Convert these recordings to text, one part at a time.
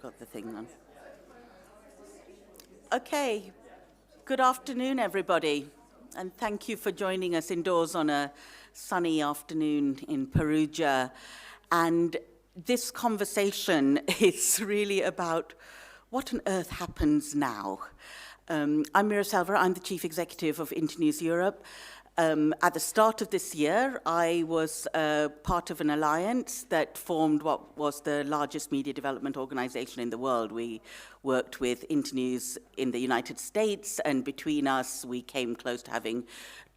got the thing on. Okay, good afternoon, everybody, and thank you for joining us indoors on a sunny afternoon in Perugia. And this conversation is really about what on earth happens now. I'm Meera Selva, I'm the Chief Executive of Internews Europe. At the start of this year, I was part of an alliance that formed what was the largest media development organization in the world. We worked with Internews in the United States, and between us, we came close to having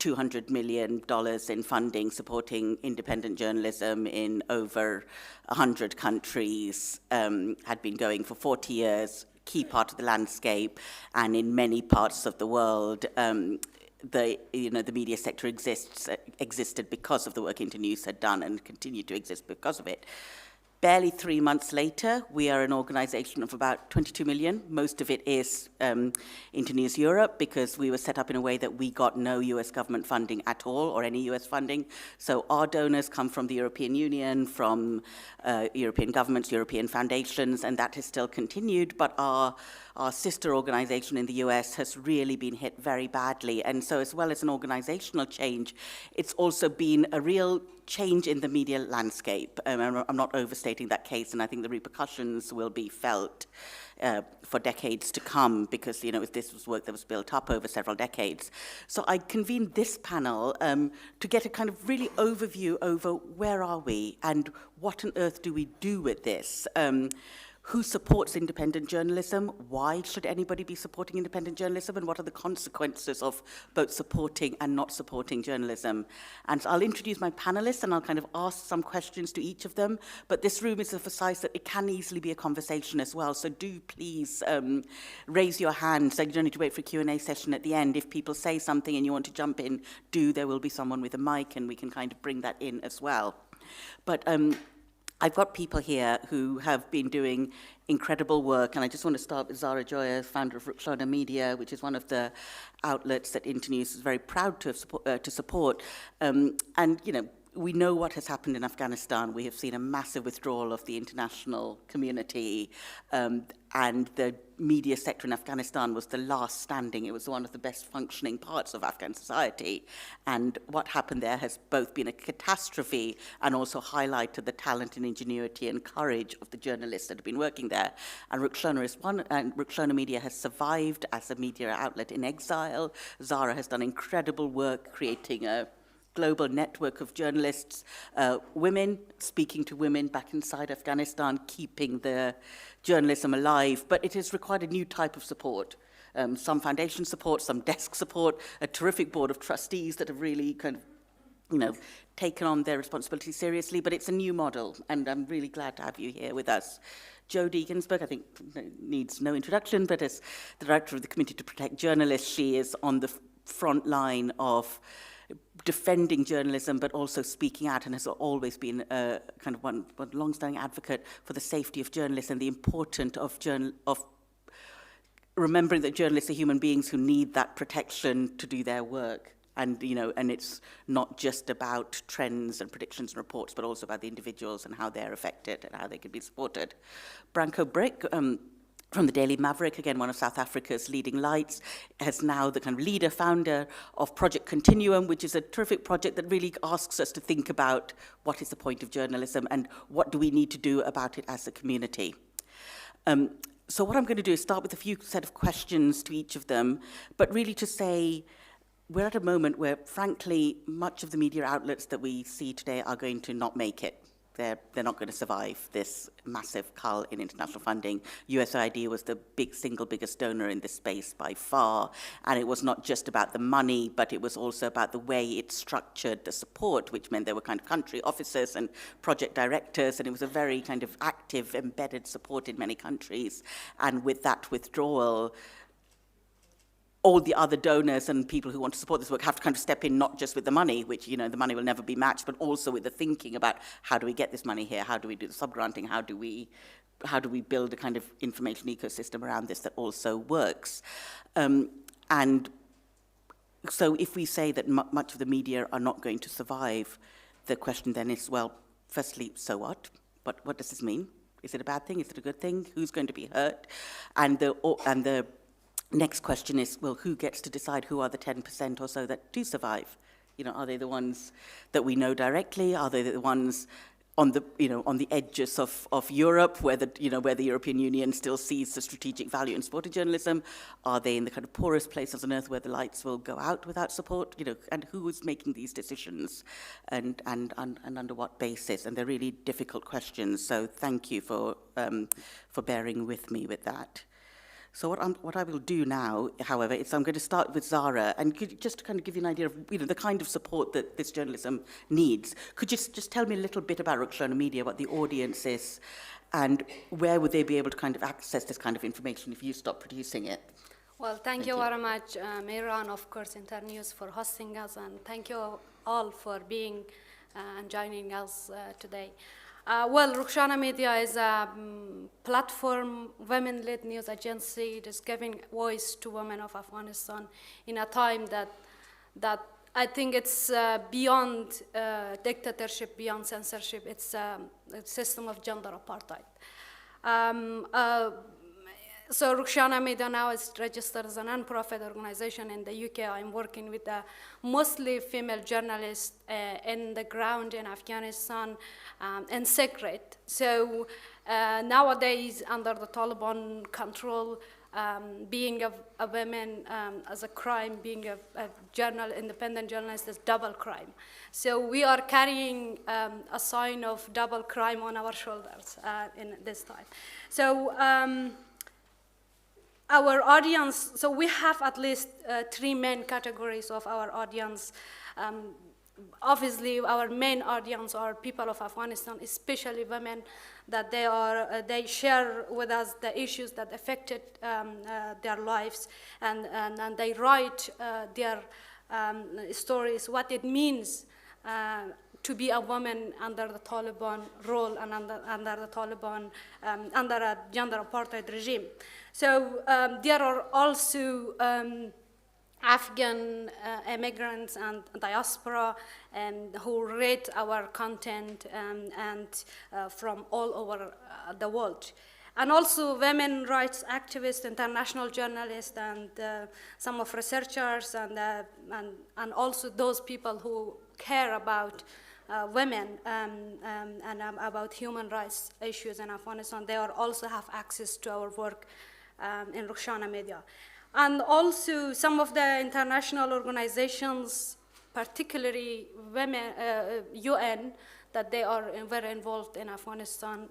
$200 million in funding supporting independent journalism in over 100 countries, had been going for 40 years, key part of the landscape, and in many parts of the world, the media sector existed because of the work Internews had done and continued to exist because of it. Barely 3 months later, we are an organization of about 22 million. Most of it is Internews Europe, because we were set up in a way that we got no US government funding at all, or any US funding. So our donors come from the European Union, from European governments, European foundations, and that has still continued. But our sister organization in the US has really been hit very badly. And so as well as an organizational change, it's also been a real change in the media landscape. I'm not overstating that case, and I think the repercussions will be felt for decades to come, because this was work that was built up over several decades. So I convened this panel to get a kind of really overview over where are we and what on earth do we do with this. Who supports independent journalism? Why should anybody be supporting independent journalism? And what are the consequences of both supporting and not supporting journalism? And so I'll introduce my panelists, and I'll kind of ask some questions to each of them. But this room is of a size that it can easily be a conversation as well. So do please raise your hand. So you don't need to wait for a Q&A session at the end. If people say something and you want to jump in, there will be someone with a mic, and we can kind of bring that in as well. But I've got people here who have been doing incredible work, and I just want to start with Zahra Joya, founder of Rukhshana Media, which is one of the outlets that Internews is very proud to support. We know what has happened in Afghanistan. We have seen a massive withdrawal of the international community, and the media sector in Afghanistan was the last standing. It was one of the best functioning parts of Afghan society. And what happened there has both been a catastrophe and also highlighted the talent and ingenuity and courage of the journalists that have been working there. And Rukhshana is one, and Rukhshana Media has survived as a media outlet in exile. Zahra has done incredible work creating a global network of journalists, women, speaking to women back inside Afghanistan, keeping the journalism alive. But it has required a new type of support. Some foundation support, some desk support, a terrific board of trustees that have really kind of, taken on their responsibility seriously. But it's a new model, and I'm really glad to have you here with us. Jodie Ginsberg, I think, needs no introduction, but as the director of the Committee to Protect Journalists, she is on the front line of defending journalism, but also speaking out, and has always been a kind of one long-standing advocate for the safety of journalists and the importance of remembering that journalists are human beings who need that protection to do their work. And and it's not just about trends and predictions and reports, but also about the individuals and how they're affected and how they can be supported. Branko Brkic, from the Daily Maverick, again, one of South Africa's leading lights, has now the kind of leader, founder of Project Kontinuum, which is a terrific project that really asks us to think about what is the point of journalism and what do we need to do about it as a community. So what I'm going to do is start with a few set of questions to each of them, but really to say we're at a moment where, frankly, much of the media outlets that we see today are going to not make it. They're not going to survive this massive cull in international funding. USAID was the single biggest donor in this space by far, and it was not just about the money, but it was also about the way it structured the support, which meant there were kind of country officers and project directors, and it was a very kind of active, embedded support in many countries. And with that withdrawal, all the other donors and people who want to support this work have to kind of step in, not just with the money, which, the money will never be matched, but also with the thinking about how do we get this money here, how do we do the subgranting, how do we build a kind of information ecosystem around this that also works. And so if we say that much of the media are not going to survive, the question then is, well, firstly, so what? What does this mean? Is it a bad thing? Is it a good thing? Who's going to be hurt? And the next question is, well, who gets to decide who are the 10% or so that do survive? Are they the ones that we know directly? Are they the ones on the edges of Europe, where the European Union still sees the strategic value in supporting journalism? Are they in the kind of poorest places on earth where the lights will go out without support? And who is making these decisions, and under what basis? And they're really difficult questions. So thank you for bearing with me with that. So what I will do now, however, is I'm going to start with Zahra, and just to kind of give you an idea of the kind of support that this journalism needs. Could you just tell me a little bit about Rukhshana Media, what the audience is, and where would they be able to kind of access this kind of information if you stop producing it? Well, thank you very much, Meera, and of course Internews for hosting us, and thank you all for being and joining us today. Well, Rukhshana Media is a platform, women-led news agency that's giving voice to women of Afghanistan in a time that I think it's beyond dictatorship, beyond censorship. It's a system of gender apartheid. So Rukhshana Media now is registered as a non-profit organization in the UK. I'm working with mostly female journalists in the ground in Afghanistan in secret. So nowadays, under the Taliban control, being a woman as a crime, being a independent journalist is double crime. So we are carrying a sign of double crime on our shoulders in this time. So our audience, so we have at least 3 main categories of our audience. Obviously, our main audience are people of Afghanistan, especially women, that they share with us the issues that affected their lives, and they write their stories, what it means to be a woman under the Taliban rule and under the Taliban, under a gender apartheid regime. So there are also Afghan immigrants and diaspora who read our content and from all over the world. And also women rights activists, international journalists, and some of researchers, and also those people who care about women and about human rights issues in Afghanistan. They also have access to our work in Rukhshana Media. And also some of the international organizations, particularly women, UN, that they are very involved in Afghanistan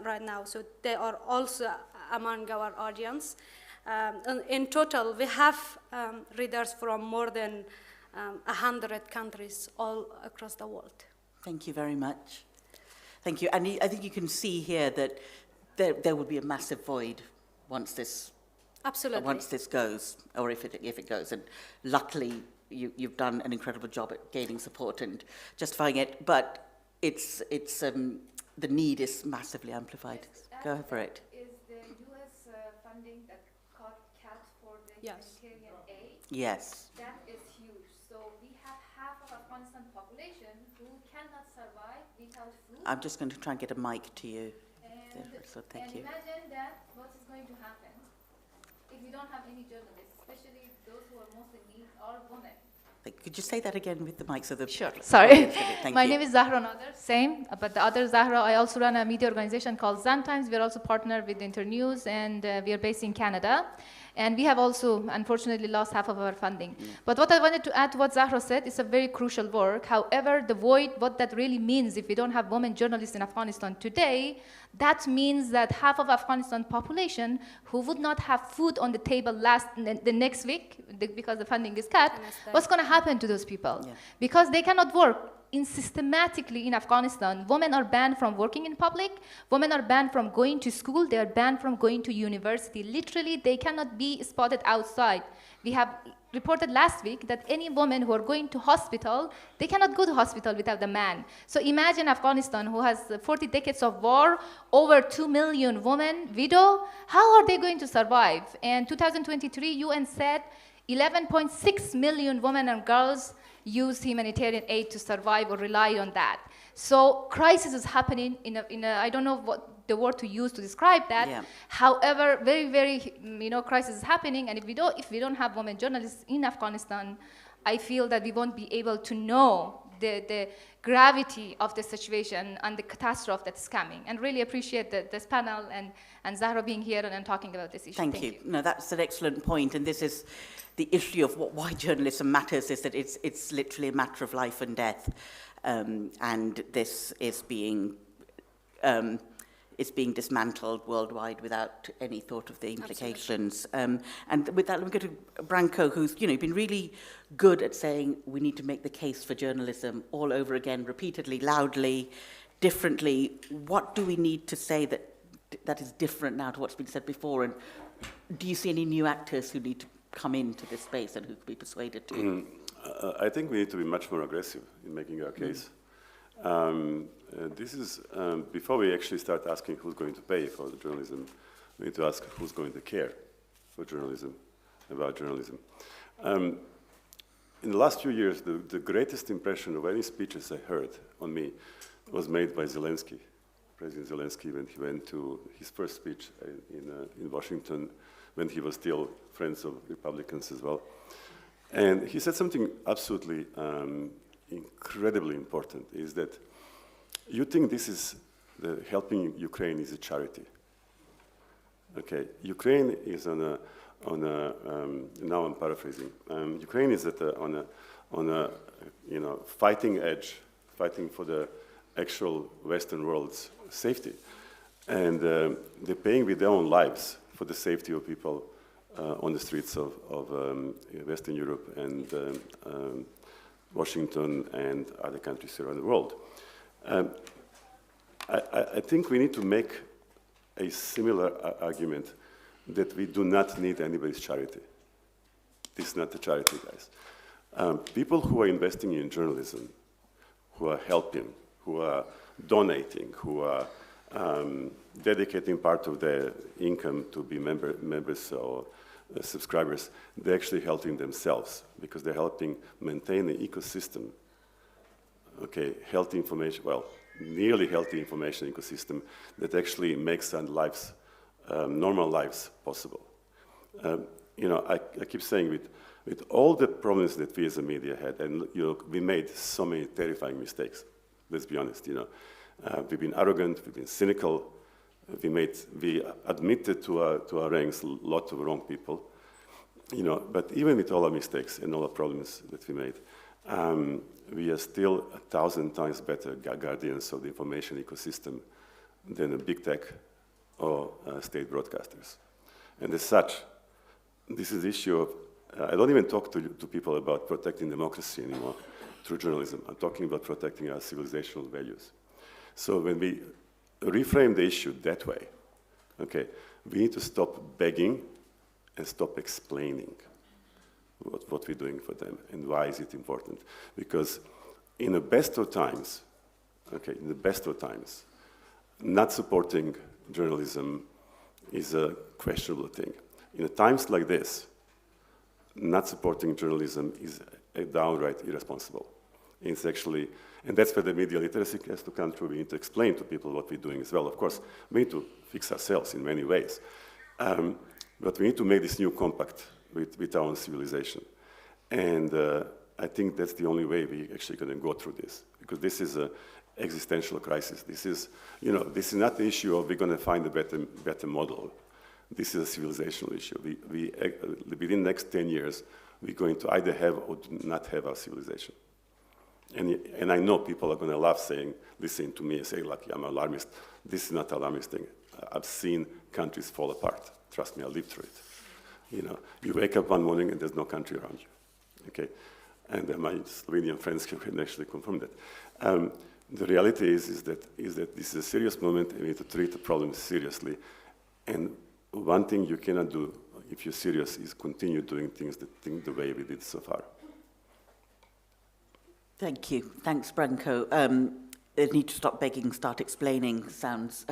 right now. So they are also among our audience. In total, we have readers from more than 100 countries all across the world. Thank you very much. Thank you. And I think you can see here that there will be a massive void once this goes, or if it goes. And luckily, you've done an incredible job at gaining support and justifying it. But the need is massively amplified. Go for it. Is the U.S. funding that got cut for the humanitarian aid? Yes. That is huge. So we have half of Afghanistan population who cannot survive without food. I'm just going to try and get a mic to you. So thank you. Imagine that what is going to happen if we don't have any journalists, especially those who are most in need, are women. Could you say that again with the mic? Sure. Sorry. My name is Zahra Joya, same, but the other Zahra, I also run a media organization called Zan Times. We're also partnered with Internews, and we are based in Canada. And we have also, unfortunately, lost half of our funding. Yeah. But what I wanted to add to what Zahra said is a very crucial work. However, the void, what that really means, if we don't have women journalists in Afghanistan today, that means that half of Afghanistan population who would not have food on the table the next week, because the funding is cut, what's going to happen to those people? Yeah. Because they cannot work. Systematically in Afghanistan, women are banned from working in public, women are banned from going to school, they are banned from going to university. Literally, they cannot be spotted outside. We have reported last week that any women who are going to hospital, they cannot go to hospital without a man. So imagine Afghanistan, who has 40 decades of war, over 2 million women, widow, how are they going to survive? And 2023, UN said 11.6 million women and girls use humanitarian aid to survive or rely on that. So crisis is happening in a I don't know what the word to use to describe that. Yeah. However, very, very, crisis is happening, and if we don't have women journalists in Afghanistan, I feel that we won't be able to know the gravity of the situation and the catastrophe that's coming. And really appreciate this panel and Zahra being here and talking about this issue. Thank you. No, that's an excellent point, and this is the issue of why journalism matters, is that it's literally a matter of life and death, and this is being dismantled worldwide without any thought of the implications. And with that, let me go to Branko, who's been really good at saying we need to make the case for journalism all over again, repeatedly, loudly, differently. What do we need to say that is different now to what's been said before? And do you see any new actors who need to come into this space and who could be persuaded to? I think we need to be much more aggressive in making our case. This is, before we actually start asking who's going to pay for the journalism, we need to ask who's going to care for journalism, about journalism. In the last few years, the greatest impression of any speeches I heard on me was made by Zelensky, President Zelensky, when he went to his first speech in Washington, when he was still friends of Republicans as well. And he said something absolutely incredibly important, is that you think this is helping Ukraine is a charity. Okay, Ukraine is on a now I'm paraphrasing. Ukraine is on a fighting edge, fighting for the actual Western world's safety, and they're paying with their own lives for the safety of people on the streets of Western Europe and Washington and other countries around the world. I think we need to make a similar argument that we do not need anybody's charity. This is not a charity, guys. People who are investing in journalism, who are helping, who are donating, who are dedicating part of their income to be members or subscribers, they're actually helping themselves because they're helping maintain the ecosystem. Okay, healthy information, well, nearly healthy information ecosystem that actually makes our lives, normal lives, possible. I keep saying with all the problems that we as a media had, and we made so many terrifying mistakes. Let's be honest. We've been arrogant, we've been cynical, we admitted to our ranks a lot of wrong people. But even with all our mistakes and all the problems that we made, we are still 1,000 times better guardians of the information ecosystem than a big tech or state broadcasters. And as such, this is the issue of, I don't even talk to people about protecting democracy anymore through journalism. I'm talking about protecting our civilizational values. So when we reframe the issue that way, okay, we need to stop begging and stop explaining what we're doing for them and why is it important. Because in the best of times, not supporting journalism is a questionable thing. In times like this, not supporting journalism is downright irresponsible. It's actually, and that's where the media literacy has to come through. We need to explain to people what we're doing as well. Of course, we need to fix ourselves in many ways. But we need to make this new compact with our own civilization. And I think that's the only way we're actually going to go through this, because this is an existential crisis. This is not the issue of we're going to find a better model. This is a civilizational issue. Within the next 10 years, we're going to either have or not have our civilization. And I know people are going to laugh listening to me and say, like, I'm an alarmist. This is not an alarmist thing. I've seen countries fall apart. Trust me, I lived through it. You wake up one morning and there's no country around you. Okay, and my Slovenian friends can actually confirm that. The reality is that this is a serious moment, and we need to treat the problem seriously. And one thing you cannot do if you're serious is continue doing things the way we did so far. Thank you. Thanks, Branko. The need to stop begging, start explaining sounds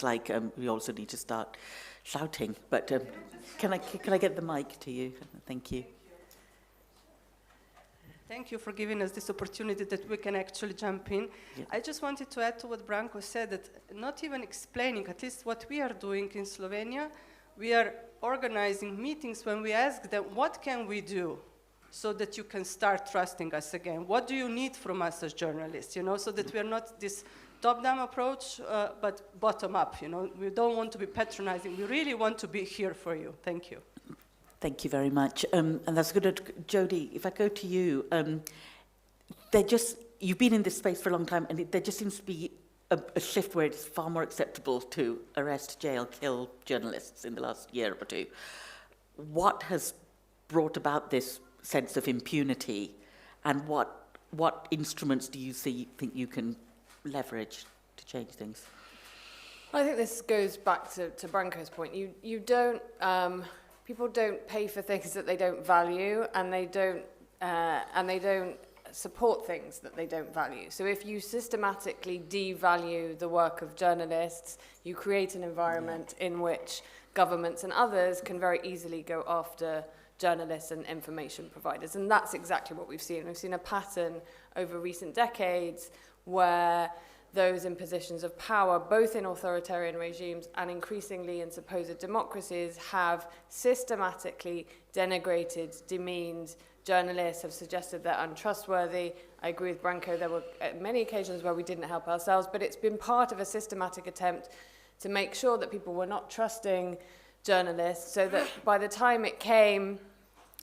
like we also need to start shouting. But can I get the mic to you? Thank you. Thank you for giving us this opportunity that we can actually jump in. Yeah. I just wanted to add to what Branko said, that not even explaining, at least what we are doing in Slovenia, we are organizing meetings when we ask them, what can we do so that you can start trusting us again? What do you need from us as journalists, so that we are not this top-down approach, but bottom-up, We don't want to be patronizing. We really want to be here for you. Thank you. Thank you very much. And that's good. Jodie, if I go to you, you've been in this space for a long time, and there just seems to be a shift where it's far more acceptable to arrest, jail, kill journalists in the last year or two. What has brought about this sense of impunity, and what instruments do you think you can leverage to change things? I think this goes back to Branko's point. You don't... people don't pay for things that they don't value, and they don't support things that they don't value. So if you systematically devalue the work of journalists, you create an environment in which governments and others can very easily go after journalists and information providers. And that's exactly what we've seen. We've seen a pattern over recent decades where those in positions of power, both in authoritarian regimes and increasingly in supposed democracies, have systematically denigrated, demeaned journalists, have suggested they're untrustworthy. I agree with Branko, there were many occasions where we didn't help ourselves, but it's been part of a systematic attempt to make sure that people were not trusting journalists, so that by the time it came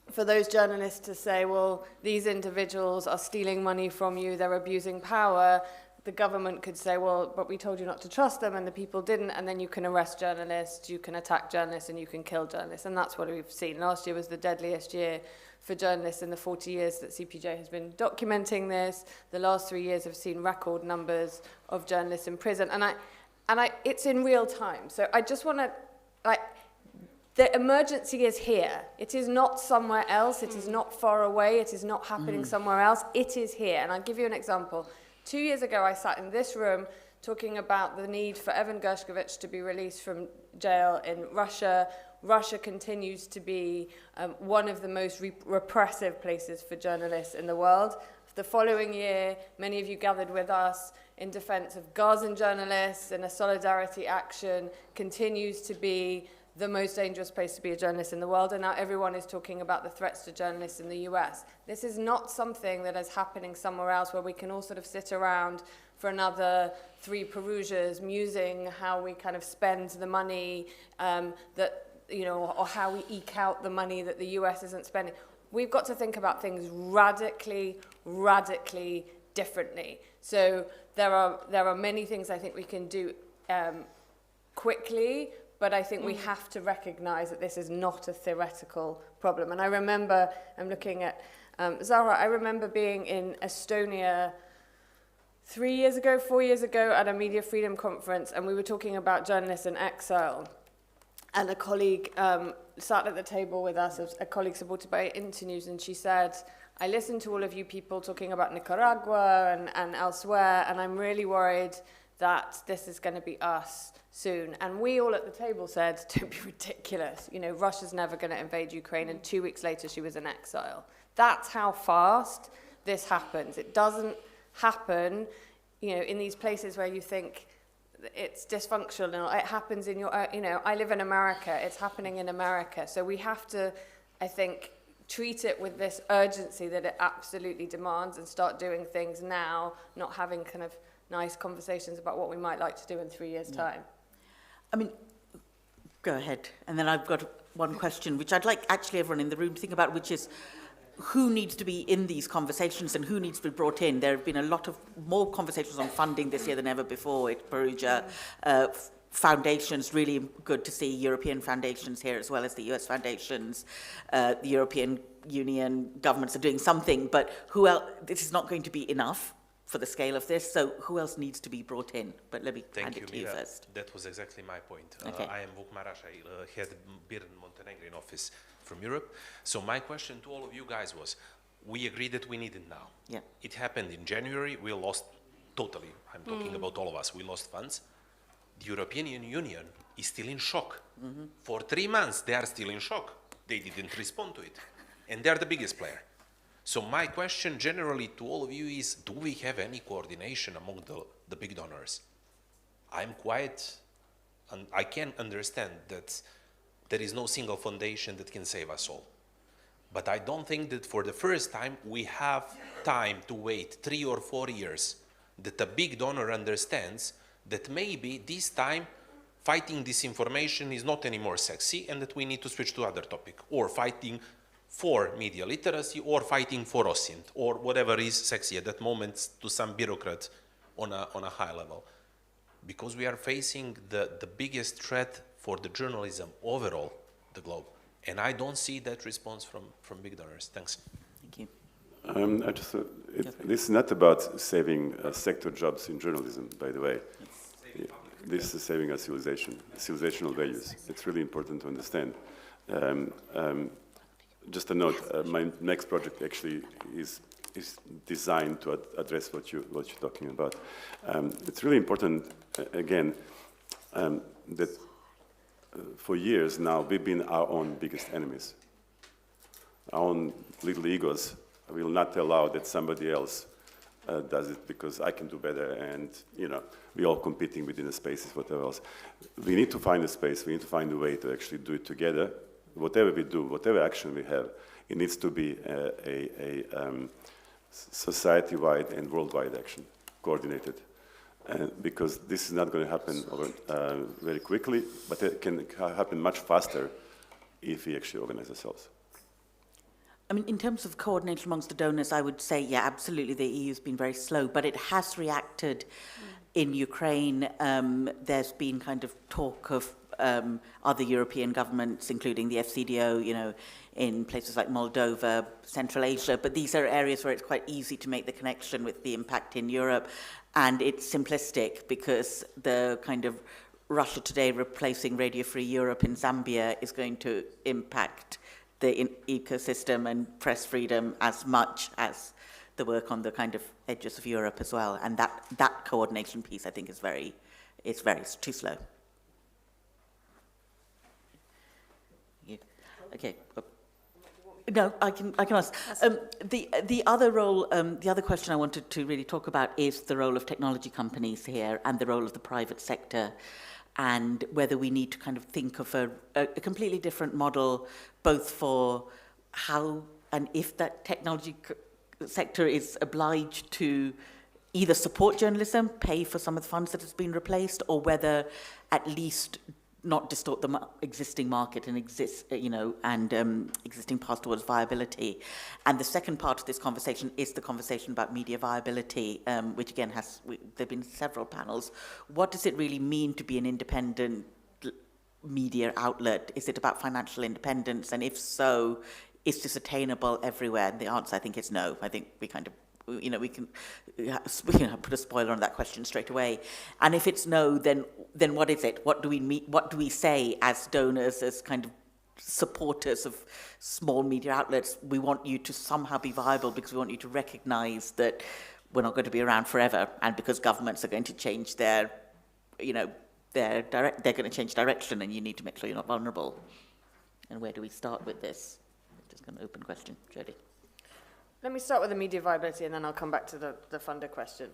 for those journalists to say, well, these individuals are stealing money from you, they're abusing power, the government could say, well, but we told you not to trust them, and the people didn't, and then you can arrest journalists, you can attack journalists, and you can kill journalists. And that's what we've seen. Last year was the deadliest year for journalists in the 40 years that CPJ has been documenting this. The last 3 years have seen record numbers of journalists in prison. And it's in real time. So I just want to, the emergency is here. It is not somewhere else. It is not far away. It is not happening somewhere else. It is here. And I'll give you an example. 2 years ago, I sat in this room talking about the need for Evan Gershkovich to be released from jail in Russia. Russia continues to be one of the most repressive places for journalists in the world. The following year, many of you gathered with us in defense of Gazan journalists, and a solidarity action continues to be the most dangerous place to be a journalist in the world, and now everyone is talking about the threats to journalists in the US. This is not something that is happening somewhere else where we can all sort of sit around for another 3 Perugias musing how we kind of spend the money or how we eke out the money that the US isn't spending. We've got to think about things radically, radically differently. So there are many things I think we can do quickly, but I think we have to recognize that this is not a theoretical problem. And I remember, I'm looking at Zahra, I remember being in Estonia 4 years ago at a media freedom conference, and we were talking about journalists in exile. And a colleague sat at the table with us, a colleague supported by Internews, and she said, I listened to all of you people talking about Nicaragua and elsewhere, and I'm really worried that this is going to be us soon. And we all at the table said, don't be ridiculous. Russia's never going to invade Ukraine. And 2 weeks later, she was in exile. That's how fast this happens. It doesn't happen, in these places where you think it's dysfunctional. It happens in I live in America. It's happening in America. So we have to, I think, treat it with this urgency that it absolutely demands, and start doing things now, not having kind of nice conversations about what we might like to do in 3 years' time. I mean, go ahead. And then I've got one question, which I'd like actually everyone in the room to think about, which is who needs to be in these conversations and who needs to be brought in. There have been a lot of more conversations on funding this year than ever before at Perugia. Foundations, really good to see European foundations here as well as the US foundations. The European Union governments are doing something, but who else? This is not going to be enough for the scale of this, so who else needs to be brought in? But let me hand it to you first. That was exactly my point. Okay. I am Vuk Marash, I head Beer and Montenegrin office from Europe. So my question to all of you guys was, we agree that we need it now. Yeah. It happened in January, we lost totally, I'm talking about all of us, we lost funds. The European Union is still in shock. For 3 months, they are still in shock. They didn't respond to it. And they're the biggest player. So my question generally to all of you is, do we have any coordination among the big donors? I'm quite, and I can understand that there is no single foundation that can save us all. But I don't think that for the first time we have time to wait 3 or 4 years that a big donor understands that maybe this time fighting disinformation is not anymore sexy and that we need to switch to other topic, or fighting for media literacy, or fighting for OSINT, or whatever is sexy at that moment to some bureaucrat on a high level. Because we are facing the biggest threat for the journalism overall, the globe. And I don't see that response from big donors. Thanks. Thank you. This is not about saving sector jobs in journalism, by the way. This is saving our civilization, civilizational values. It's really important to understand. Just a note, my next project actually is designed to address what you're talking about. It's really important, again, that for years now we've been our own biggest enemies. Our own little egos will not allow that somebody else does it because I can do better, and we're all competing within the spaces, whatever else. We need to find a space, we need to find a way to actually do it together. Whatever we do, whatever action we have, it needs to be a society-wide and worldwide action, coordinated. Because this is not going to happen very quickly, but it can happen much faster if we actually organize ourselves. I mean, in terms of coordination amongst the donors, I would say, yeah, absolutely, the EU's been very slow, but it has reacted in Ukraine. There's been kind of talk of other European governments, including the FCDO, in places like Moldova, Central Asia, but these are areas where it's quite easy to make the connection with the impact in Europe, and it's simplistic because the kind of Russia Today replacing Radio Free Europe in Zambia is going to impact the ecosystem and press freedom as much as the work on the kind of edges of Europe as well, and that coordination piece, I think, is too slow. Okay. No, I can ask. The other question I wanted to really talk about is the role of technology companies here and the role of the private sector, and whether we need to kind of think of a completely different model, both for how and if that technology sector is obliged to either support journalism, pay for some of the funds that has been replaced, or whether at least not distort the existing market and existing paths towards viability. And the second part of this conversation is the conversation about media viability, which again there've been several panels. What does it really mean to be an independent media outlet? Is it about financial independence? And if so, is this attainable everywhere? And the answer, I think, is no. I think we kind of we can put a spoiler on that question straight away. And if it's no, then what is it? What do we mean? What do we say as donors, as kind of supporters of small media outlets? We want you to somehow be viable because we want you to recognise that we're not going to be around forever, and because governments are going to change they're going to change direction, and you need to make sure you're not vulnerable. And where do we start with this? Just an open question, Jodie. Let me start with the media viability, and then I'll come back to the funder question.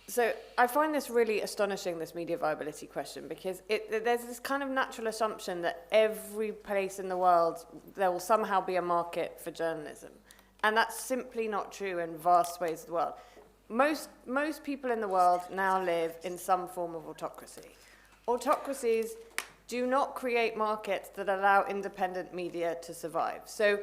So I find this really astonishing, this media viability question, because there's this kind of natural assumption that every place in the world, there will somehow be a market for journalism. And that's simply not true in vast ways of the world. Most people in the world now live in some form of autocracy. Autocracies do not create markets that allow independent media to survive. So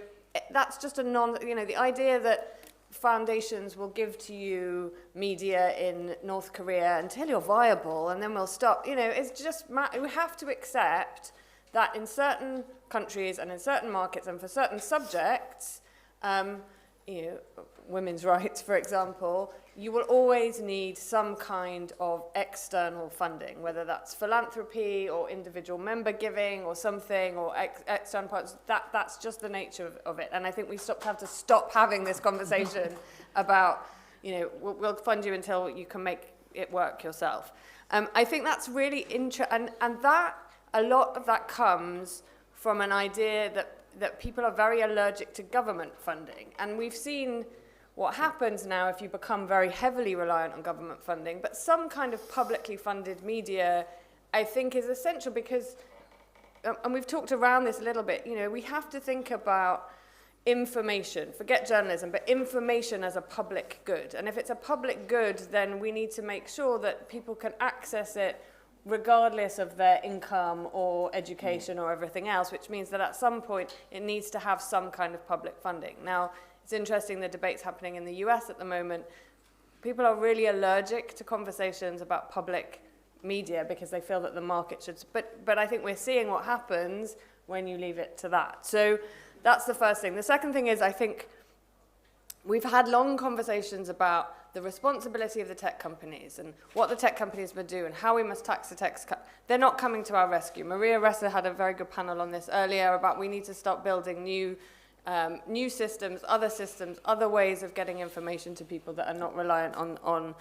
that's just the idea that foundations will give to you media in North Korea until you're viable and then we'll stop, it's just, we have to accept that in certain countries and in certain markets and for certain subjects, women's rights, for example, you will always need some kind of external funding, whether that's philanthropy or individual member giving or something, or external parts. That's just the nature of it. And I think we have to stop having this conversation about, we'll fund you until you can make it work yourself. I think that's really interesting, and that a lot of that comes from an idea that that people are very allergic to government funding. And we've seen what happens now if you become very heavily reliant on government funding. But some kind of publicly funded media, I think, is essential because, and we've talked around this a little bit, you know, we have to think about information, forget journalism, but information as a public good. And if it's a public good, then we need to make sure that people can access it regardless of their income or education or everything else, which means that at some point it needs to have some kind of public funding. Now, it's interesting, the debate's happening in the US at the moment. People are really allergic to conversations about public media because they feel that the market should, but I think we're seeing what happens when you leave it to that. So that's the first thing. The second thing is, I think we've had long conversations about the responsibility of the tech companies and what the tech companies would do and how we must tax the tech. They're not coming to our rescue. Maria Ressa had a very good panel on this earlier about we need to start building new systems, other ways of getting information to people that are not reliant on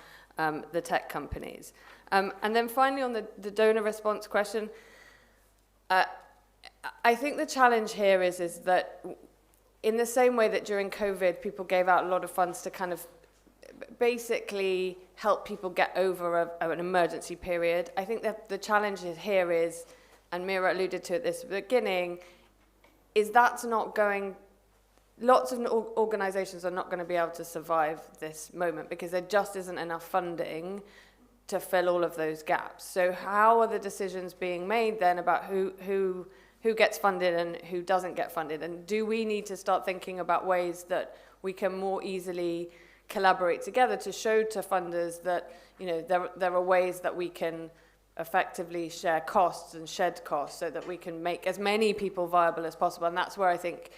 the tech companies. And then finally, on the donor response question, I think the challenge here is that in the same way that during COVID, people gave out a lot of funds to kind of basically help people get over an emergency period, I think that the challenge here is, and Meera alluded to it at this beginning, is that's not going. Lots of organizations are not going to be able to survive this moment because there just isn't enough funding to fill all of those gaps. So how are the decisions being made then about who gets funded and who doesn't get funded? And do we need to start thinking about ways that we can more easily collaborate together to show to funders that, you know, there are ways that we can effectively share costs and shed costs so that we can make as many people viable as possible? And that's where I think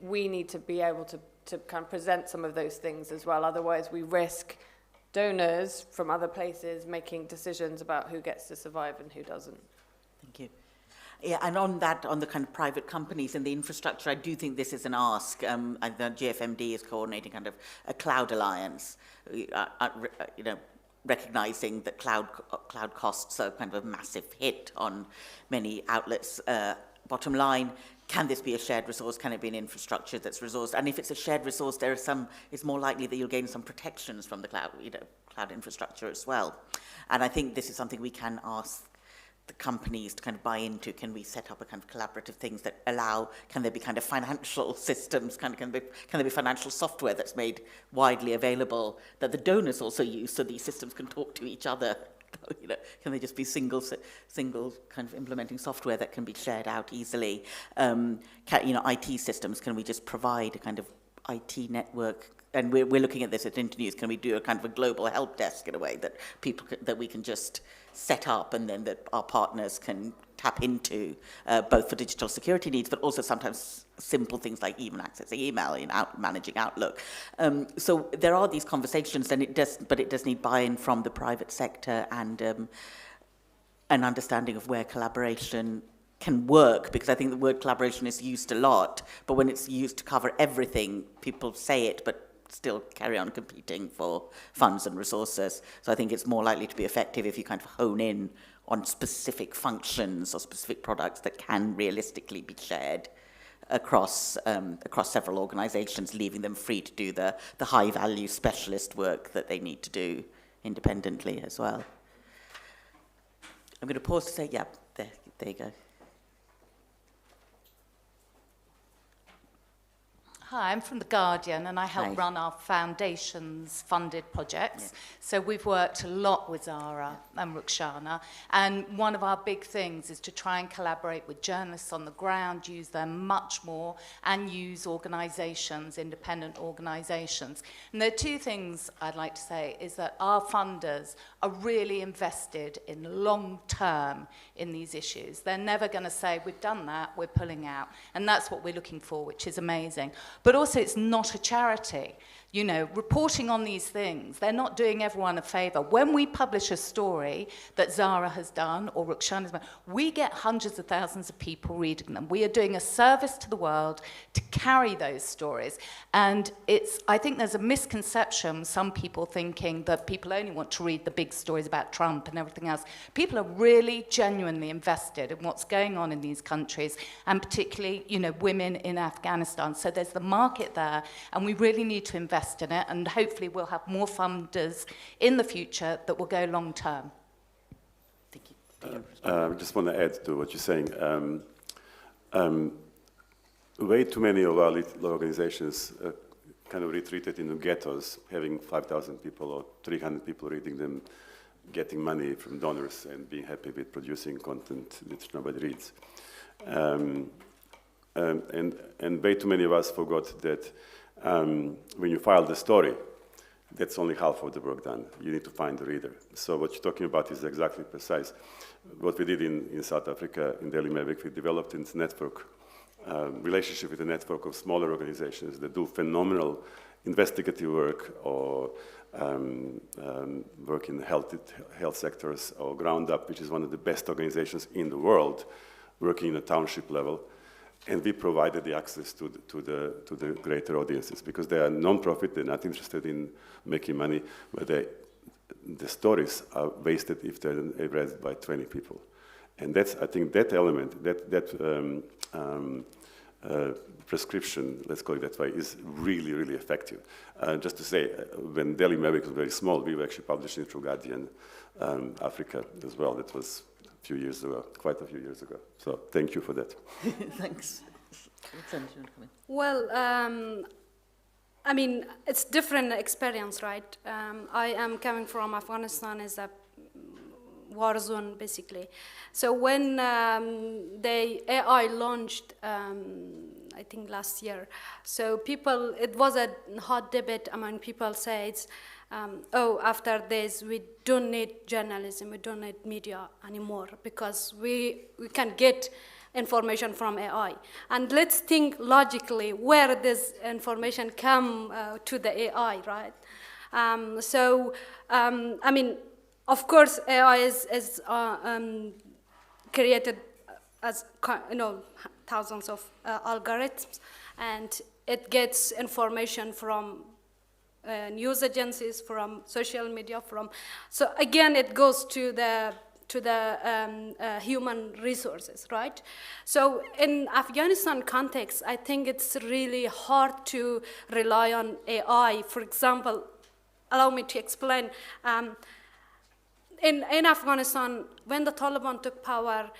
we need to be able to kind of present some of those things as well. Otherwise, we risk donors from other places making decisions about who gets to survive and who doesn't. Thank you. Yeah, and on that, on the kind of private companies and the infrastructure, I do think this is an ask. And the GFMD is coordinating kind of a cloud alliance, you know, recognizing that cloud costs are kind of a massive hit on many outlets. Bottom line, can this be a shared resource? Can it be an infrastructure that's resourced? And if it's a shared resource, it's more likely that you'll gain some protections from the cloud infrastructure as well. And I think this is something we can ask the companies to kind of buy into. Can we set up a kind of collaborative things that allow, can there be kind of financial systems, can there be financial software that's made widely available that the donors also use so these systems can talk to each other? You know, can they just be single kind of implementing software that can be shared out easily? IT systems, can we just provide a kind of IT network? And we're looking at this at Internews. Can we do a kind of a global help desk in a way that that we can just set up and then that our partners can tap into, both for digital security needs, but also sometimes simple things like even accessing email, managing Outlook. So there are these conversations, and it does need buy-in from the private sector and an understanding of where collaboration can work, because I think the word collaboration is used a lot, but when it's used to cover everything, people say it, but still carry on competing for funds and resources. So I think it's more likely to be effective if you kind of hone in on specific functions or specific products that can realistically be shared across several organizations, leaving them free to do the high-value specialist work that they need to do independently as well. I'm going to pause to say, yeah, there you go. Hi, I'm from The Guardian and I help run our foundation's funded projects. Yeah. So we've worked a lot with Zahra and Rukhshana, and one of our big things is to try and collaborate with journalists on the ground, use them much more, and use organisations, independent organisations. And there are two things I'd like to say, is that our funders are really invested in long term in these issues. They're never going to say, we've done that, we're pulling out. And that's what we're looking for, which is amazing. But also, it's not a charity. You know, reporting on these things, they're not doing everyone a favor. When we publish a story that Zahra has done or Rukhshana has done, we get hundreds of thousands of people reading them. We are doing a service to the world to carry those stories. And I think there's a misconception, some people thinking that people only want to read the big stories about Trump and everything else. People are really genuinely invested in what's going on in these countries, and particularly, you know, women in Afghanistan. So there's the market there, and we really need to invest in it, and hopefully we'll have more funders in the future that will go long term. Thank you. I just want to add to what you're saying. Way too many of our little organizations kind of retreated into ghettos, having 5,000 people or 300 people reading them, getting money from donors and being happy with producing content that nobody reads. And way too many of us forgot that when you file the story, that's only half of the work done. You need to find the reader. So what you're talking about is exactly precise. What we did in South Africa, in Daily Mavic, we developed this network, relationship with a network of smaller organizations that do phenomenal investigative work or work in health sectors, or Ground Up, which is one of the best organizations in the world, working in a township level. And we provided the access to the greater audiences, because they are non-profit, they're not interested in making money, but the stories are wasted if they're read by 20 people. And that's, I think, that element, that prescription, let's call it that way, is really, really effective. Just to say, when Daily Mavic was very small, we were actually publishing through Guardian Africa as well. That was few years ago, quite a few years ago. So thank you for that. Thanks. Well, I mean, it's different experience, right? I am coming from Afghanistan as a war zone, basically. So when the AI launched, I think last year, so it was a hot debate among people says, oh, after this, we don't need journalism, we don't need media anymore, because we can get information from AI. And let's think logically where this information come to the AI, right? I mean, of course, AI is created as, you know, thousands of algorithms, and it gets information from news agencies, from social media, so again, it goes to the human resources, right? So in Afghanistan context, I think it's really hard to rely on AI. For example, allow me to explain. In Afghanistan, when the Taliban took power,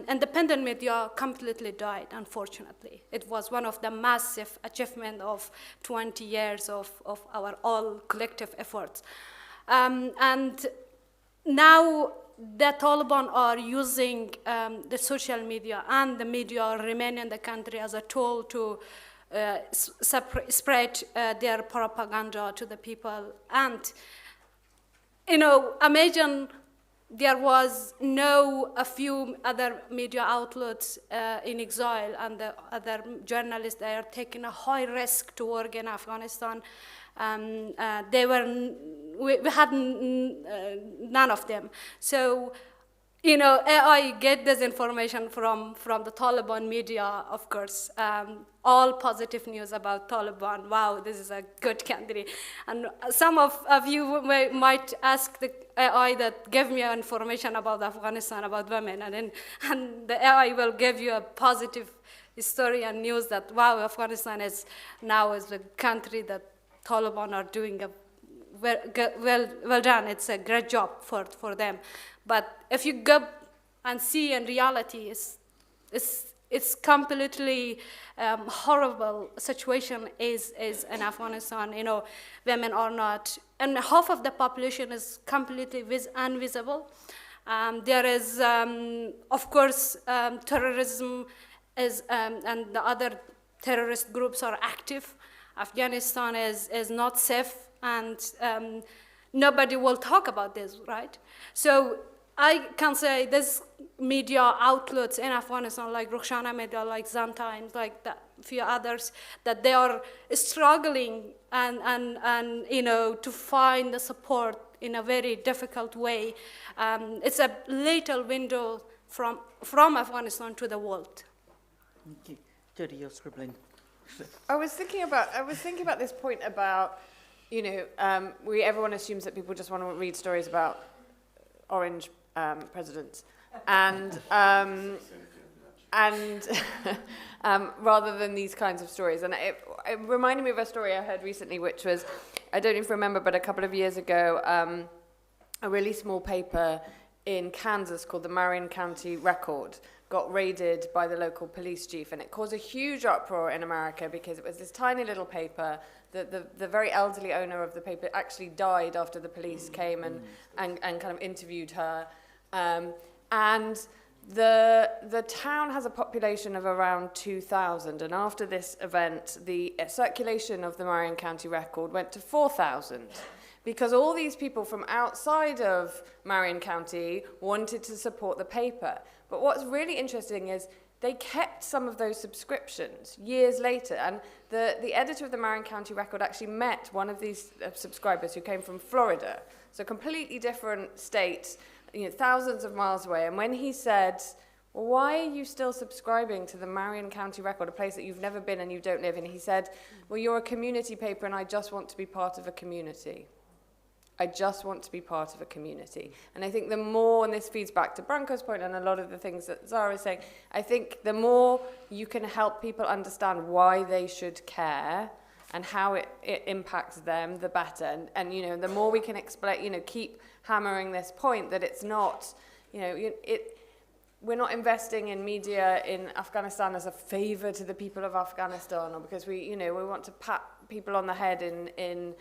independent media completely died, unfortunately. It was one of the massive achievements of 20 years of our all collective efforts. And now the Taliban are using the social media and the media remain in the country as a tool to spread their propaganda to the people. And, you know, imagine there was a few other media outlets in exile, and the other journalists, they are taking a high risk to work in Afghanistan. We had none of them. So, you know, AI get this information from the Taliban media, of course. All positive news about Taliban. Wow, this is a good candidate. And some of you might ask the AI that give me information about Afghanistan, about women, and the AI will give you a positive story and news that, wow, Afghanistan is now a country that Taliban are doing a well done. It's a great job for them. But if you go and see in reality, it's completely horrible situation is in Afghanistan. You know, women are not, and half of the population is completely invisible. There is, of course, terrorism is, and the other terrorist groups are active. Afghanistan is not safe, and nobody will talk about this, right? So I can say there's media outlets in Afghanistan, like Rukhshana Media, like Zan Times, like that few others, that they are struggling and you know, to find the support in a very difficult way. It's a little window from Afghanistan to the world. Thank you. Jodie, you're scribbling. I was thinking about this point about, you know, everyone assumes that people just want to read stories about orange presidents, and rather than these kinds of stories. And it reminded me of a story I heard recently, which was, I don't even remember, but a couple of years ago, a really small paper in Kansas called the Marion County Record got raided by the local police chief, and it caused a huge uproar in America because it was this tiny little paper. The very elderly owner of the paper actually died after the police came and kind of interviewed her. And the town has a population of around 2,000, and after this event, the circulation of the Marion County Record went to 4,000. Because all these people from outside of Marion County wanted to support the paper. But what's really interesting is they kept some of those subscriptions years later. And the editor of the Marion County Record actually met one of these subscribers who came from Florida. So completely different state, you know, thousands of miles away. And when he said, well, why are you still subscribing to the Marion County Record, a place that you've never been and you don't live in? He said, well, you're a community paper and I just want to be part of a community. I just want to be part of a community. And I think the more, and this feeds back to Branko's point and a lot of the things that Zahra is saying, I think the more you can help people understand why they should care and how it impacts them, the better. And you know, the more we can explain, you know, keep hammering this point that it's not, you know, we're not investing in media in Afghanistan as a favor to the people of Afghanistan, or because we, you know, we want to pat people on the head in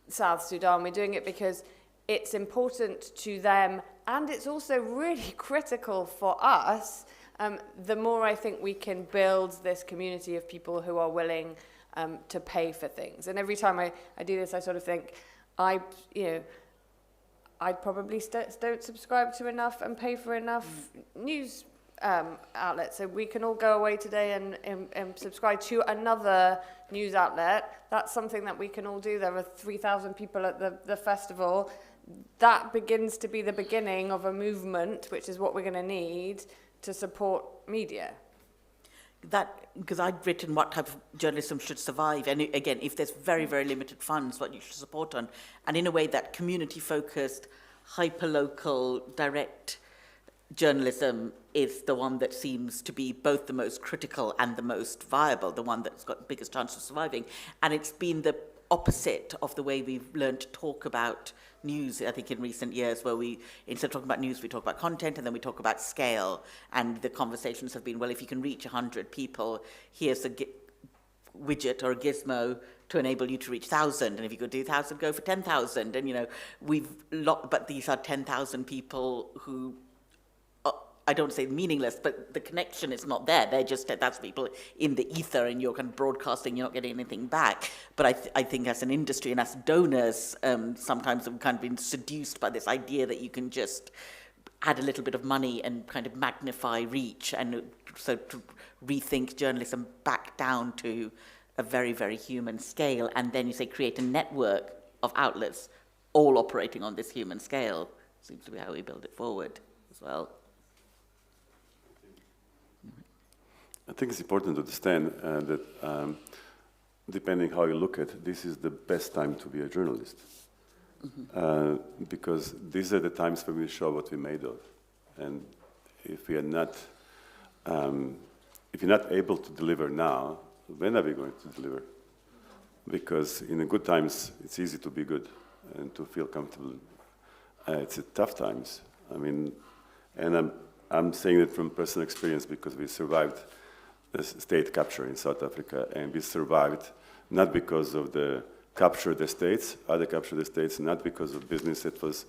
South Sudan. We're doing it because it's important to them, and it's also really critical for us. The more I think we can build this community of people who are willing to pay for things. And every time I do this, I sort of think, I probably don't subscribe to enough and pay for enough news outlets. So we can all go away today and subscribe to another news outlet. That's something that we can all do. There are 3,000 people at the festival. That begins to be the beginning of a movement, which is what we're going to need to support media. That, because I'd written what type of journalism should survive, and again, if there's very, very limited funds, what you should support on, and in a way that community-focused, hyper-local, direct journalism is the one that seems to be both the most critical and the most viable, the one that's got the biggest chance of surviving. And it's been the opposite of the way we've learned to talk about news, I think, in recent years, where we, instead of talking about news, we talk about content, and then we talk about scale. And the conversations have been, well, if you can reach 100 people, here's a widget or a gizmo to enable you to reach 1,000. And if you could do 1,000, go for 10,000. And, you know, but these are 10,000 people who, I don't say meaningless, but the connection is not there. They're just, that's people in the ether, and you're kind of broadcasting, you're not getting anything back. But I think as an industry and as donors, sometimes we've kind of been seduced by this idea that you can just add a little bit of money and kind of magnify reach, and so to rethink journalism back down to a very, very human scale, and then you say create a network of outlets all operating on this human scale. Seems to be how we build it forward as well. I think it's important to understand that depending how you look at it, this is the best time to be a journalist. Mm-hmm. Because these are the times when we show what we're made of. And if we are not, if you're not able to deliver now, when are we going to deliver? Because in the good times, it's easy to be good and to feel comfortable. It's the tough times. I mean, and I'm saying it from personal experience because we survived the state capture in South Africa, and we survived not because of the capture the states, other capture the states, not because of business that was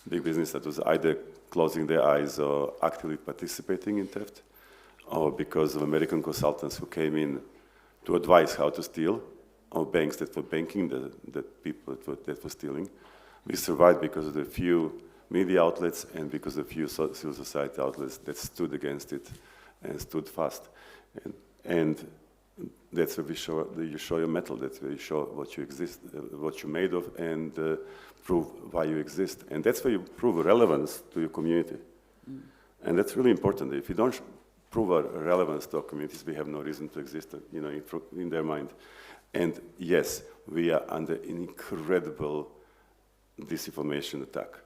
big business that was either closing their eyes or actively participating in theft, or because of American consultants who came in to advise how to steal, or banks that were banking the people that were stealing. We survived because of the few media outlets and because of few civil society outlets that stood against it and stood fast. And that's where you show your mettle, that's where you show what you exist, what you're made of, and prove why you exist. And that's where you prove relevance to your community. And that's really important. If you don't prove our relevance to our communities, we have no reason to exist, in their mind. And yes, we are under an incredible disinformation attack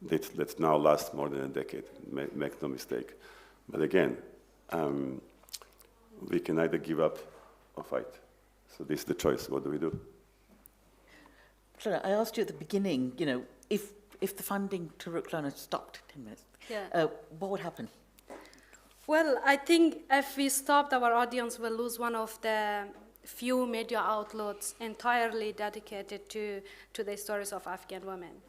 that now lasts more than a decade, make no mistake. But again, we can either give up or fight. So this is the choice. What do we do? I asked you at the beginning, if the funding to Rukhshana stopped 10 minutes, what would happen? Well, I think if we stopped, our audience will lose one of the few media outlets entirely dedicated to the stories of Afghan women.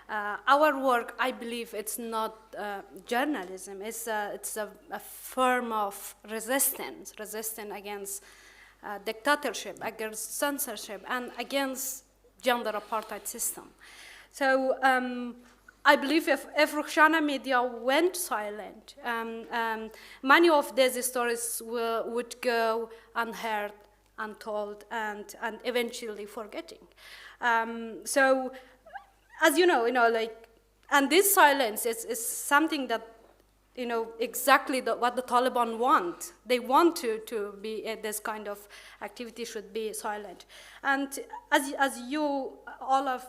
Our work, I believe, it's not journalism. It's a form of resistance against dictatorship, against censorship, and against gender apartheid system. So I believe if Rukhshana Media went silent, many of these stories would go unheard, untold, and eventually forgetting. So, as you know, and this silence is something that, exactly what the Taliban want. They want to be, this kind of activity should be silent. And as you all are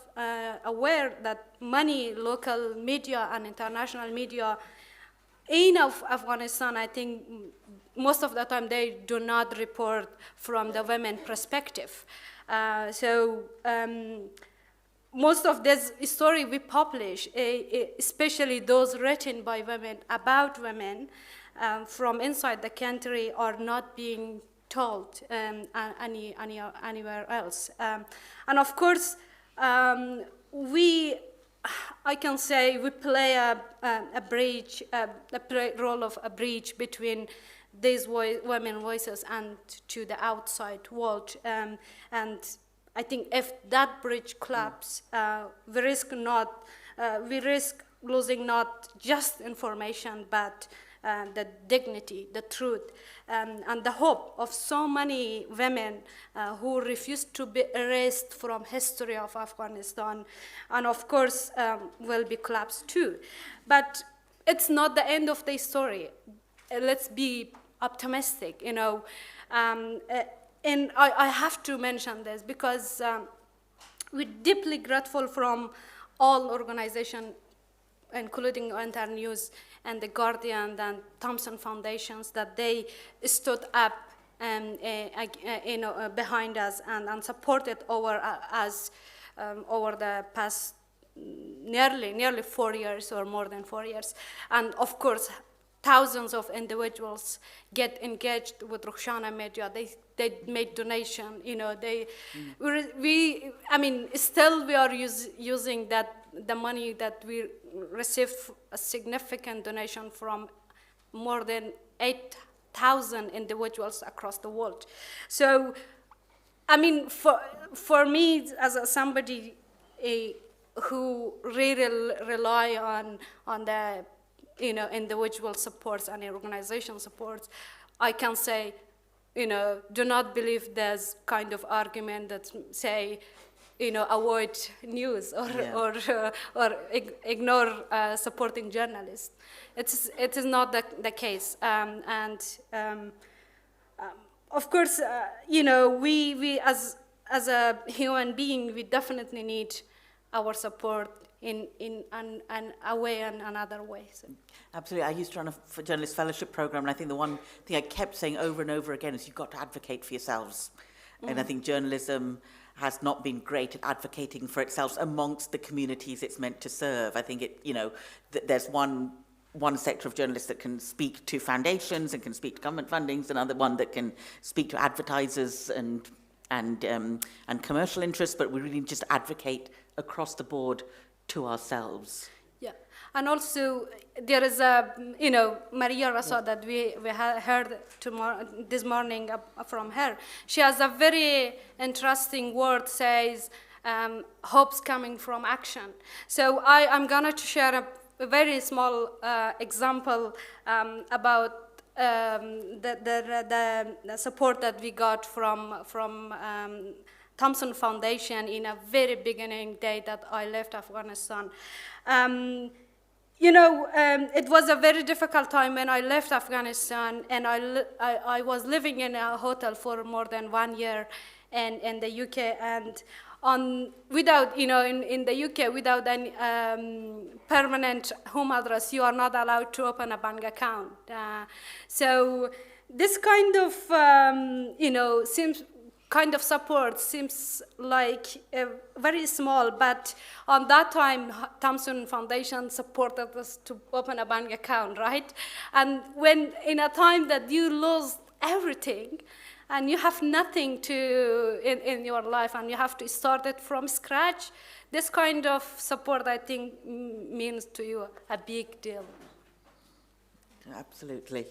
aware that many local media and international media in Afghanistan, I think most of the time they do not report from the women perspective. Most of this story we publish, especially those written by women about women from inside the country, are not being told anywhere else. And of course, I can say we play a bridge, role of a bridge between these women voices and to the outside world. And I think if that bridge collapses, we risk losing not just information, but the dignity, the truth, and the hope of so many women who refuse to be erased from history of Afghanistan, and of course will be collapsed too. But it's not the end of the story. Let's be optimistic, And I have to mention this because we're deeply grateful from all organizations, including Internews and The Guardian and Thompson Foundations, that they stood up behind us and supported us over the past nearly 4 years or more than 4 years. And of course, thousands of individuals get engaged with Rukhshana Media. They made donation. Still we are using the money that we received, a significant donation from more than 8,000 individuals across the world. So, for me as somebody who really rely on the individual supports and organization supports, I can say, do not believe there's kind of argument that say, avoid news or ignore supporting journalists. It is not the case. Of course, we as a human being, we definitely need our support in a way and another way. So. Absolutely. I used to run a journalist fellowship program, and I think the one thing I kept saying over and over again is you've got to advocate for yourselves. Mm-hmm. And I think journalism has not been great at advocating for itself amongst the communities it's meant to serve. I think there's one sector of journalists that can speak to foundations and can speak to government fundings, another one that can speak to advertisers and commercial interests, but we really just advocate across the board to ourselves. Yeah, and also there is Maria Rasa that we heard this morning from her. She has a very interesting word, says hopes coming from action. So I'm going to share a very small example about the support that we got from Thompson Foundation in a very beginning day that I left Afghanistan. It was a very difficult time when I left Afghanistan, and I was living in a hotel for more than 1 year in the UK, and without, in the UK, without any permanent home address, you are not allowed to open a bank account. So this kind of, support seems like very small, but on that time, Thompson Foundation supported us to open a bank account, right? And when in a time that you lose everything, and you have nothing in your life, and you have to start it from scratch, this kind of support, I think, means to you a big deal. Absolutely.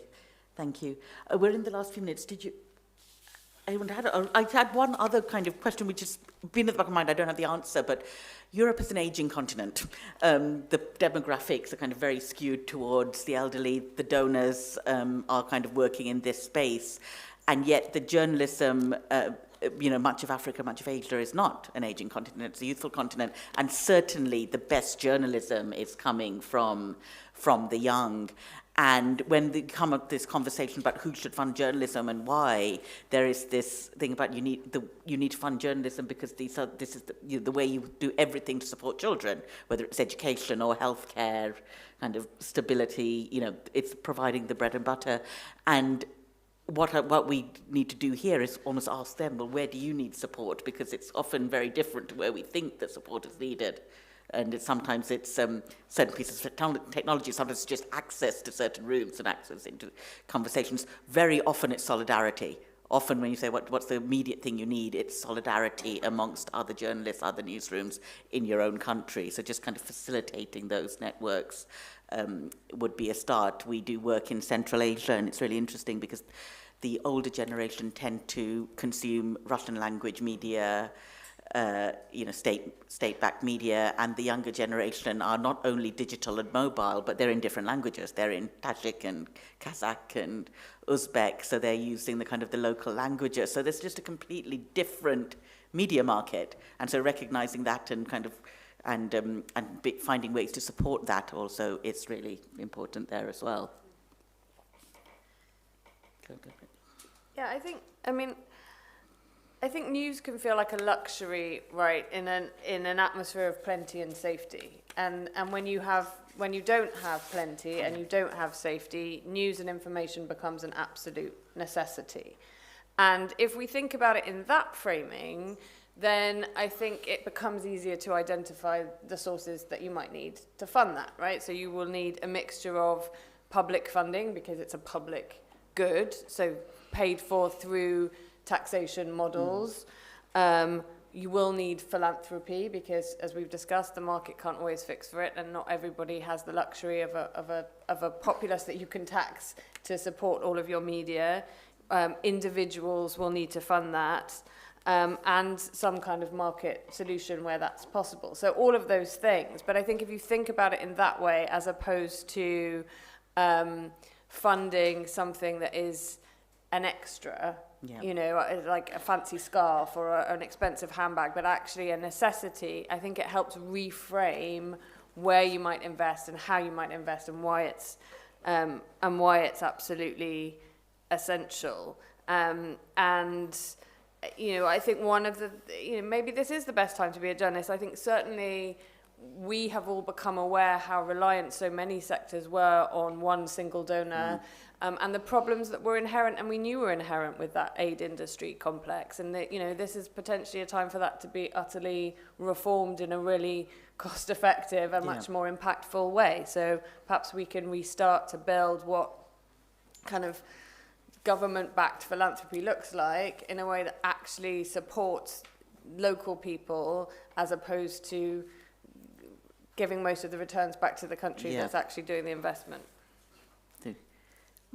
Thank you. We're in the last few minutes. I had one other kind of question which has been at the back of my mind. I don't have the answer, but Europe is an aging continent. The demographics are kind of very skewed towards the elderly. The donors are kind of working in this space. And yet the journalism, much of Africa, much of Asia is not an aging continent, it's a youthful continent. And certainly the best journalism is coming from the young. And when they come up this conversation about who should fund journalism and why, there is this thing about you need to fund journalism because this is the way you do everything to support children, whether it's education or healthcare, kind of stability. It's providing the bread and butter. And what we need to do here is almost ask them, well, where do you need support? Because it's often very different to where we think that support is needed. And sometimes it's certain pieces of technology, sometimes it's just access to certain rooms and access into conversations. Very often it's solidarity. Often when you say what's the immediate thing you need, it's solidarity amongst other journalists, other newsrooms in your own country. So just kind of facilitating those networks would be a start. We do work in Central Asia, and it's really interesting because the older generation tend to consume Russian language media, state-backed media, and the younger generation are not only digital and mobile, but they're in different languages. They're in Tajik and Kazakh and Uzbek, so they're using the local languages. So there's just a completely different media market, and so recognizing that and finding ways to support that also is really important there as well. Yeah, I think news can feel like a luxury, right, in an atmosphere of plenty and safety. And when you don't have plenty and you don't have safety, news and information becomes an absolute necessity. And if we think about it in that framing, then I think it becomes easier to identify the sources that you might need to fund that, right? So you will need a mixture of public funding because it's a public good, so paid for through taxation models. You will need philanthropy because, as we've discussed, the market can't always fix for it, and not everybody has the luxury of a populace that you can tax to support all of your media. Individuals will need to fund that, and some kind of market solution where that's possible. So all of those things. But I think if you think about it in that way, as opposed to funding something that is an extra, like a fancy scarf or an expensive handbag, but actually a necessity, I think it helps reframe where you might invest and how you might invest and why it's absolutely essential. And I think one of the, maybe this is the best time to be a journalist. I think certainly we have all become aware how reliant so many sectors were on one single donor, and the problems that were inherent, and we knew were inherent with that aid industry complex. And that, this is potentially a time for that to be utterly reformed in a really cost-effective and much more impactful way. So perhaps we can restart to build what kind of government-backed philanthropy looks like in a way that actually supports local people, as opposed to giving most of the returns back to the country that's actually doing the investment.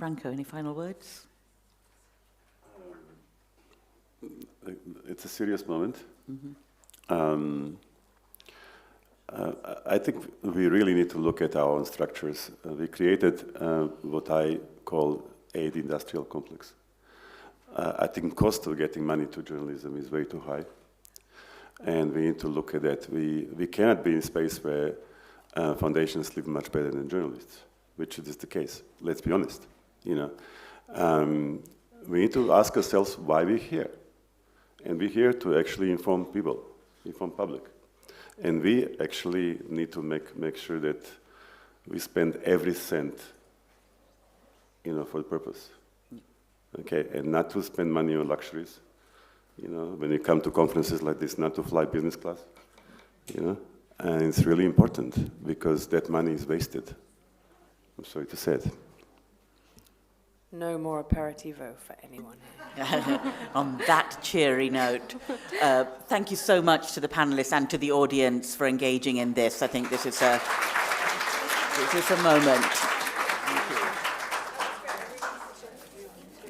Branko, any final words? It's a serious moment. I think we really need to look at our own structures. We created what I call aid industrial complex. I think cost of getting money to journalism is way too high, and we need to look at that. We cannot be in a space where foundations live much better than journalists, which is the case. Let's be honest. You know, we need to ask ourselves why we're here, and we're here to actually inform people, inform public. And we actually need to make sure that we spend every cent, you know, for the purpose. Okay, and not to spend money on luxuries. You know, when you come to conferences like this, not to fly business class. You know, and it's really important because that money is wasted. I'm sorry to say it. No more aperitivo for anyone here. On that cheery note, thank you so much to the panelists and to the audience for engaging in this. I think this is a moment.